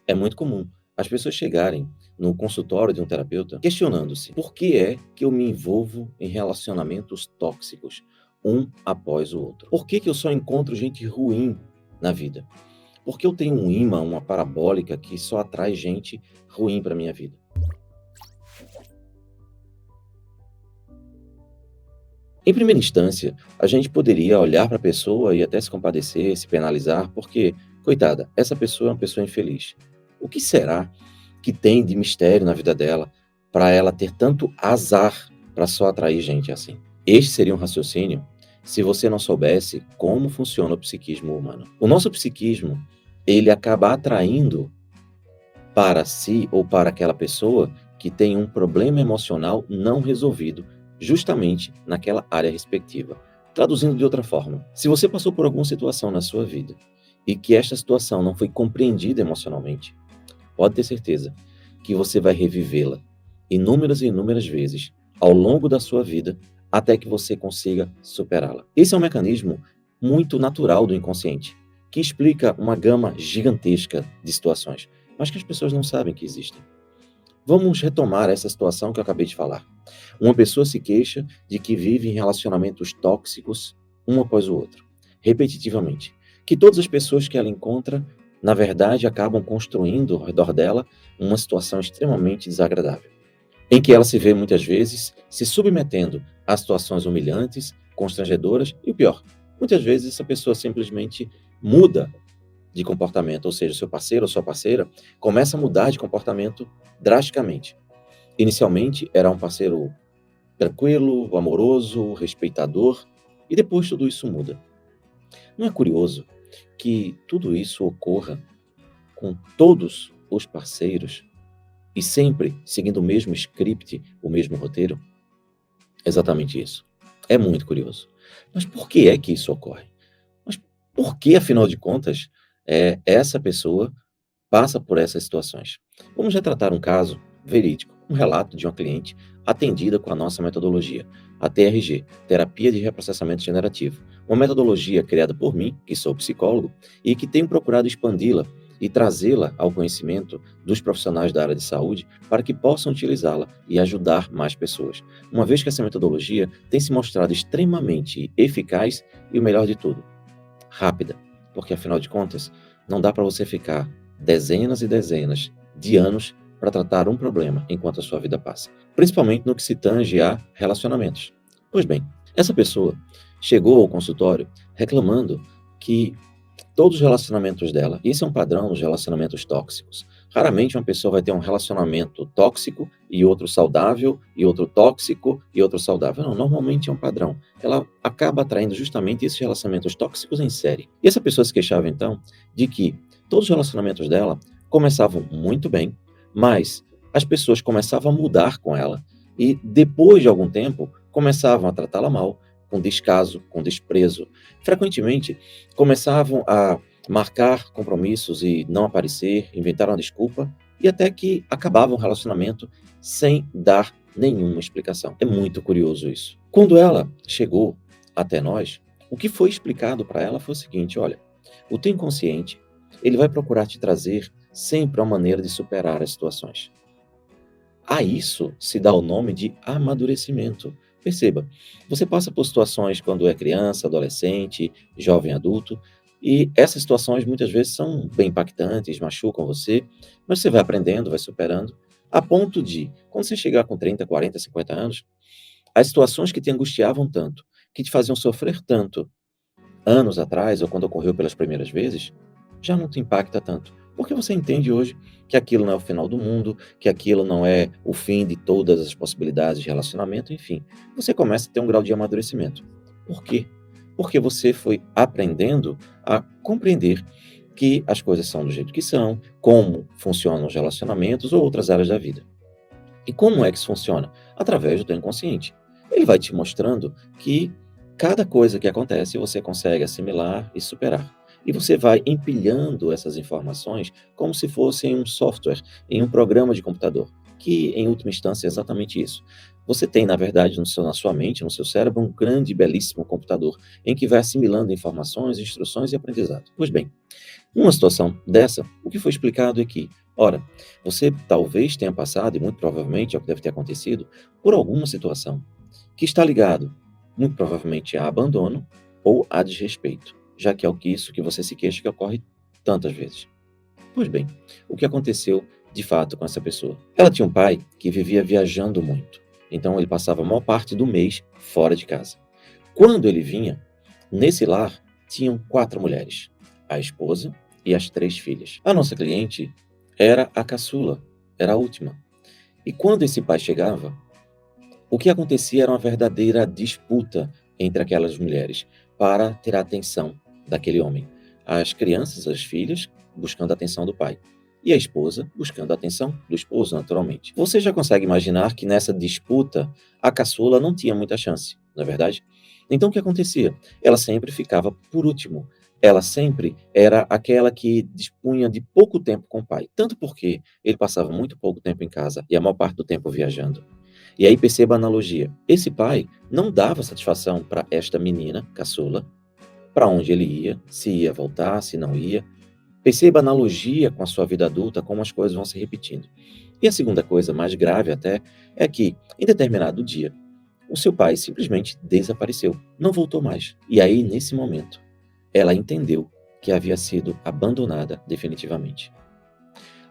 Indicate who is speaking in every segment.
Speaker 1: É muito comum as pessoas chegarem no consultório de um terapeuta questionando-se: por que é que eu me envolvo em relacionamentos tóxicos, um após o outro? Por que que eu só encontro gente ruim na vida? Por que eu tenho um ímã, uma parabólica que só atrai gente ruim para minha vida? Em primeira instância, a gente poderia olhar para a pessoa e até se compadecer, se penalizar, porque, coitada, essa pessoa é uma pessoa infeliz. O que será que tem de mistério na vida dela para ela ter tanto azar para só atrair gente assim? Este seria um raciocínio se você não soubesse como funciona o psiquismo humano. O nosso psiquismo, ele acaba atraindo para si ou para aquela pessoa que tem um problema emocional não resolvido, justamente naquela área respectiva. Traduzindo de outra forma, se você passou por alguma situação na sua vida e que esta situação não foi compreendida emocionalmente, pode ter certeza que você vai revivê-la inúmeras e inúmeras vezes ao longo da sua vida até que você consiga superá-la. Esse é um mecanismo muito natural do inconsciente, que explica uma gama gigantesca de situações, mas que as pessoas não sabem que existem. Vamos retomar essa situação que eu acabei de falar. Uma pessoa se queixa de que vive em relacionamentos tóxicos um após o outro, repetitivamente. Que todas as pessoas que ela encontra, na verdade, acabam construindo ao redor dela uma situação extremamente desagradável, em que ela se vê muitas vezes se submetendo a situações humilhantes, constrangedoras e o pior, muitas vezes essa pessoa simplesmente muda de comportamento, ou seja, seu parceiro ou sua parceira começa a mudar de comportamento drasticamente. Inicialmente era um parceiro tranquilo, amoroso, respeitador, e depois tudo isso muda. Não é curioso que tudo isso ocorra com todos os parceiros e sempre seguindo o mesmo script, o mesmo roteiro? Exatamente isso. É muito curioso. Mas por que é que isso ocorre? Mas por que, afinal de contas, essa pessoa passa por essas situações? Vamos retratar um caso verídico, um relato de uma cliente atendida com a nossa metodologia, a TRG, Terapia de Reprocessamento Generativo, uma metodologia criada por mim, que sou psicólogo, e que tenho procurado expandi-la e trazê-la ao conhecimento dos profissionais da área de saúde para que possam utilizá-la e ajudar mais pessoas. Uma vez que essa metodologia tem se mostrado extremamente eficaz e o melhor de tudo, rápida, porque afinal de contas, não dá para você ficar dezenas e dezenas de anos para tratar um problema enquanto a sua vida passa, principalmente no que se tange a relacionamentos. Pois bem, essa pessoa chegou ao consultório reclamando que todos os relacionamentos dela, isso é um padrão nos relacionamentos tóxicos. Raramente uma pessoa vai ter um relacionamento tóxico e outro saudável, e outro tóxico e outro saudável. Não, normalmente é um padrão. Ela acaba atraindo justamente esses relacionamentos tóxicos em série. E essa pessoa se queixava então de que todos os relacionamentos dela começavam muito bem, mas as pessoas começavam a mudar com ela e depois de algum tempo começavam a tratá-la mal, com descaso, com desprezo. Frequentemente começavam a marcar compromissos e não aparecer, inventar uma desculpa, e até que acabava o relacionamento sem dar nenhuma explicação. É muito curioso isso. Quando ela chegou até nós, o que foi explicado para ela foi o seguinte: olha, o teu inconsciente, ele vai procurar te trazer sempre uma maneira de superar as situações. A isso se dá o nome de amadurecimento. Perceba, você passa por situações quando é criança, adolescente, jovem adulto, e essas situações muitas vezes são bem impactantes, machucam você, mas você vai aprendendo, vai superando, a ponto de, quando você chegar com 30, 40, 50 anos, as situações que te angustiavam tanto, que te faziam sofrer tanto anos atrás, ou quando ocorreu pelas primeiras vezes, já não te impacta tanto. Porque você entende hoje que aquilo não é o final do mundo, que aquilo não é o fim de todas as possibilidades de relacionamento, enfim. Você começa a ter um grau de amadurecimento. Por quê? Porque você foi aprendendo a compreender que as coisas são do jeito que são, como funcionam os relacionamentos ou outras áreas da vida. E como é que isso funciona? Através do teu inconsciente. Ele vai te mostrando que cada coisa que acontece você consegue assimilar e superar. E você vai empilhando essas informações como se fosse em um software, em um programa de computador, que em última instância é exatamente isso. Você tem, na verdade, na sua mente, no seu cérebro, um grande e belíssimo computador em que vai assimilando informações, instruções e aprendizado. Pois bem, Numa situação dessa, o que foi explicado é que, ora, você talvez tenha passado, e muito provavelmente é o que deve ter acontecido, por alguma situação que está ligado, muito provavelmente, a abandono ou a desrespeito, já que é o que isso que você se queixa que ocorre tantas vezes. Pois bem, o que aconteceu de fato com essa pessoa? Ela tinha um pai que vivia viajando muito, então ele passava a maior parte do mês fora de casa. Quando ele vinha, nesse lar tinham 4 mulheres, a esposa e as 3 filhas. A nossa cliente era a caçula, era a última. E quando esse pai chegava, o que acontecia era uma verdadeira disputa entre aquelas mulheres para ter a atenção daquele homem. As crianças, as filhas, buscando a atenção do pai. E a esposa buscando a atenção do esposo, naturalmente. Você já consegue imaginar que nessa disputa a caçula não tinha muita chance, não é verdade? Então o que acontecia? Ela sempre ficava por último. Ela sempre era aquela que dispunha de pouco tempo com o pai. Tanto porque ele passava muito pouco tempo em casa e a maior parte do tempo viajando. E aí perceba a analogia. Esse pai não dava satisfação para esta menina, caçula, para onde ele ia, se ia voltar, se não ia. Perceba a analogia com a sua vida adulta, como as coisas vão se repetindo. E a segunda coisa, mais grave até, é que, em determinado dia, o seu pai simplesmente desapareceu, não voltou mais. E aí, nesse momento, ela entendeu que havia sido abandonada definitivamente.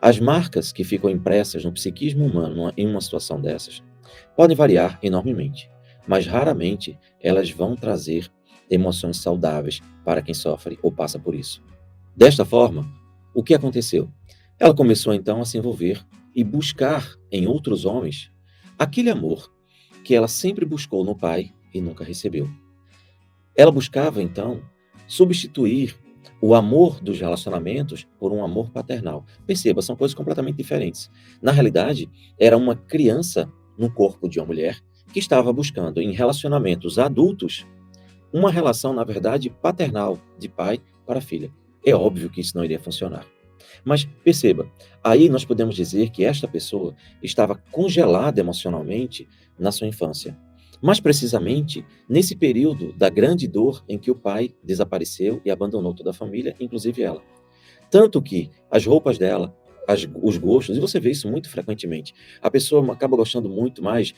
Speaker 1: As marcas que ficam impressas no psiquismo humano em uma situação dessas podem variar enormemente, mas raramente elas vão trazer emoções saudáveis para quem sofre ou passa por isso. Desta forma, o que aconteceu? Ela começou então a se envolver e buscar em outros homens aquele amor que ela sempre buscou no pai e nunca recebeu. Ela buscava então substituir o amor dos relacionamentos por um amor paternal. Perceba, são coisas completamente diferentes. Na realidade, era uma criança no corpo de uma mulher que estava buscando em relacionamentos adultos uma relação, na verdade, paternal, de pai para filha. É óbvio que isso não iria funcionar. Mas perceba, aí nós podemos dizer que esta pessoa estava congelada emocionalmente na sua infância. Mais precisamente, nesse período da grande dor em que o pai desapareceu e abandonou toda a família, inclusive ela. Tanto que as roupas dela, os gostos, e você vê isso muito frequentemente, a pessoa acaba gostando muito mais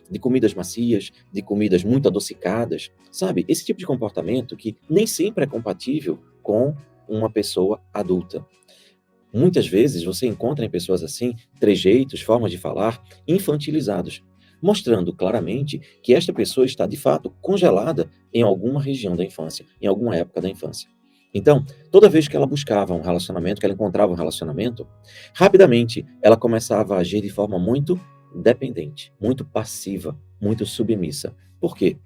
Speaker 1: de comidas macias, de comidas muito adocicadas, sabe? Esse tipo de comportamento que nem sempre é compatível com uma pessoa adulta. Muitas vezes você encontra em pessoas assim trejeitos, formas de falar infantilizados, mostrando claramente que esta pessoa está de fato congelada em alguma região da infância, em alguma época da infância. Então, toda vez que ela buscava um relacionamento, que ela encontrava um relacionamento, rapidamente ela começava a agir de forma muito dependente, muito passiva, muito submissa. Por quê?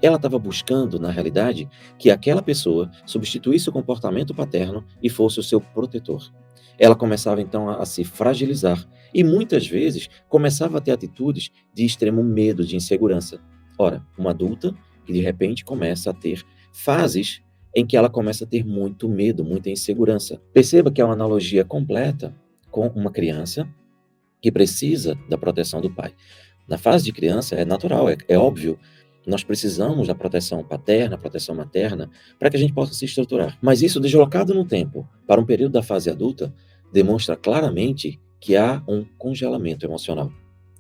Speaker 1: Ela estava buscando, na realidade, que aquela pessoa substituísse o comportamento paterno e fosse o seu protetor. Ela começava então a se fragilizar e muitas vezes começava a ter atitudes de extremo medo, de insegurança. Ora, uma adulta que de repente começa a ter fases em que ela começa a ter muito medo, muita insegurança. Perceba que é uma analogia completa com uma criança que precisa da proteção do pai. Na fase de criança é natural, é óbvio, nós precisamos da proteção paterna, proteção materna, para que a gente possa se estruturar. Mas isso deslocado no tempo para um período da fase adulta demonstra claramente que há um congelamento emocional.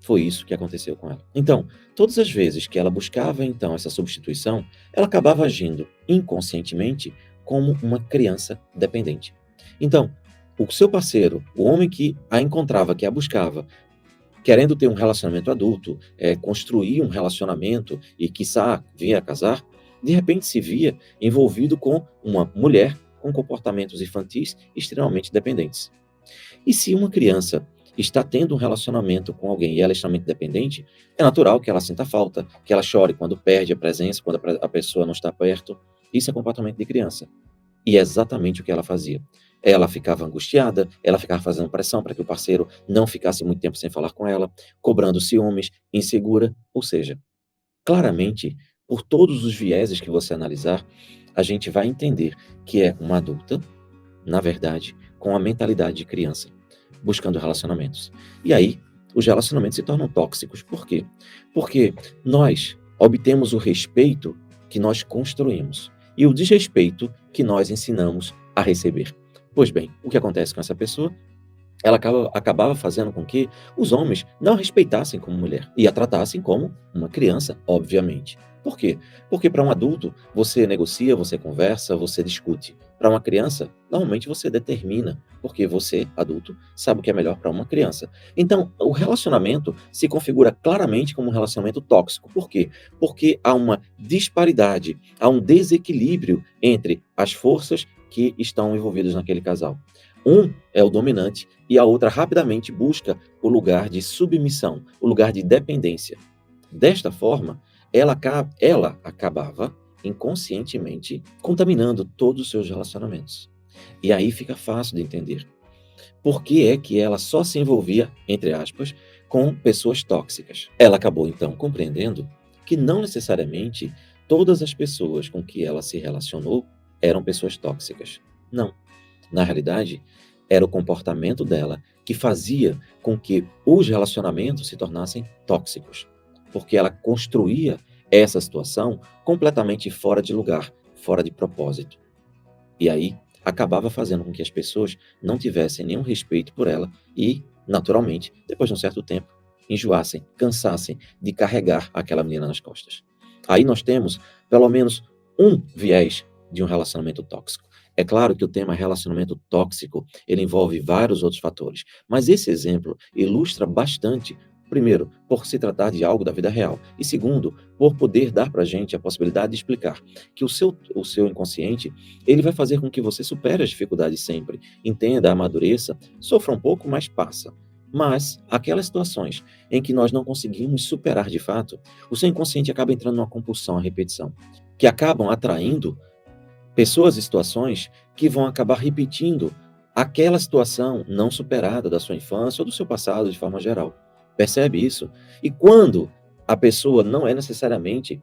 Speaker 1: Foi isso que aconteceu com ela. Então, todas as vezes que ela buscava então essa substituição, ela acabava agindo inconscientemente como uma criança dependente. Então, o seu parceiro, o homem que a encontrava, que a buscava, querendo ter um relacionamento adulto, construir um relacionamento e, quiçá, vir a casar, de repente se via envolvido com uma mulher com comportamentos infantis extremamente dependentes. E se uma criança está tendo um relacionamento com alguém e ela é extremamente dependente, é natural que ela sinta falta, que ela chore quando perde a presença, quando a pessoa não está perto. Isso é comportamento de criança. E é exatamente o que ela fazia. Ela ficava angustiada, ela ficava fazendo pressão para que o parceiro não ficasse muito tempo sem falar com ela, cobrando ciúmes, insegura. Ou seja, claramente, por todos os vieses que você analisar, a gente vai entender que é uma adulta, na verdade, com a mentalidade de criança, buscando relacionamentos. E aí, os relacionamentos se tornam tóxicos. Por quê? Porque nós obtemos o respeito que nós construímos e o desrespeito que nós ensinamos a receber. Pois bem, o que acontece com essa pessoa? Ela acabava fazendo com que os homens não a respeitassem como mulher e a tratassem como uma criança, obviamente. Por quê? Porque para um adulto, você negocia, você conversa, você discute. Para uma criança, normalmente você determina, porque você, adulto, sabe o que é melhor para uma criança. Então, o relacionamento se configura claramente como um relacionamento tóxico. Por quê? Porque há uma disparidade, há um desequilíbrio entre as forças que estão envolvidas naquele casal. Um é o dominante e a outra rapidamente busca o lugar de submissão, o lugar de dependência. Desta forma, ela acabava inconscientemente contaminando todos os seus relacionamentos. E aí fica fácil de entender por que é que ela só se envolvia, entre aspas, com pessoas tóxicas. Ela acabou então compreendendo que não necessariamente todas as pessoas com que ela se relacionou eram pessoas tóxicas. Não. Na realidade, era o comportamento dela que fazia com que os relacionamentos se tornassem tóxicos, porque ela construía essa situação completamente fora de lugar, fora de propósito. E aí acabava fazendo com que as pessoas não tivessem nenhum respeito por ela e, naturalmente, depois de um certo tempo, enjoassem, cansassem de carregar aquela menina nas costas. Aí nós temos pelo menos um viés de um relacionamento tóxico. É claro que o tema relacionamento tóxico, ele envolve vários outros fatores, mas esse exemplo ilustra bastante, primeiro, por se tratar de algo da vida real, e segundo, por poder dar para a gente a possibilidade de explicar que o seu inconsciente, ele vai fazer com que você supere as dificuldades sempre, entenda, amadureça, sofra um pouco, mas passa. Mas, aquelas situações em que nós não conseguimos superar de fato, o seu inconsciente acaba entrando numa compulsão à repetição, que acabam atraindo pessoas e situações que vão acabar repetindo aquela situação não superada da sua infância ou do seu passado de forma geral. Percebe isso? E quando a pessoa não é necessariamente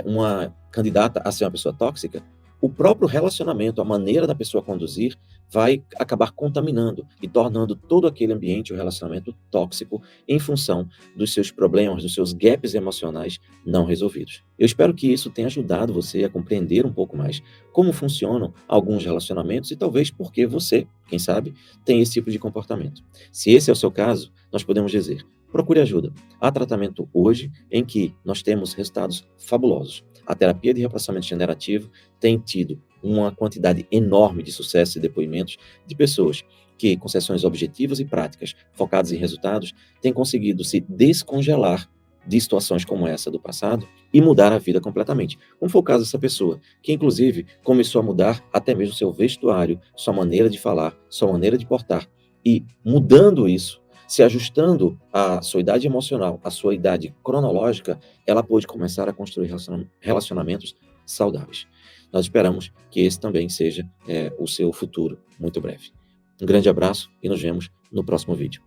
Speaker 1: uma candidata a ser uma pessoa tóxica, o próprio relacionamento, a maneira da pessoa conduzir, vai acabar contaminando e tornando todo aquele ambiente, o relacionamento tóxico, em função dos seus problemas, dos seus gaps emocionais não resolvidos. Eu espero que isso tenha ajudado você a compreender um pouco mais como funcionam alguns relacionamentos e talvez porque você, quem sabe, tem esse tipo de comportamento. Se esse é o seu caso, nós podemos dizer: procure ajuda. Há tratamento hoje em que nós temos resultados fabulosos. A terapia de reprocessamento generativo tem tido uma quantidade enorme de sucesso e depoimentos de pessoas que, com sessões objetivas e práticas focadas em resultados, têm conseguido se descongelar de situações como essa do passado e mudar a vida completamente. Como foi o caso dessa pessoa, que inclusive começou a mudar até mesmo seu vestuário, sua maneira de falar, sua maneira de portar. E mudando isso, se ajustando à sua idade emocional, à sua idade cronológica, ela pôde começar a construir relacionamentos saudáveis. Nós esperamos que esse também seja o seu futuro muito breve. Um grande abraço e nos vemos no próximo vídeo.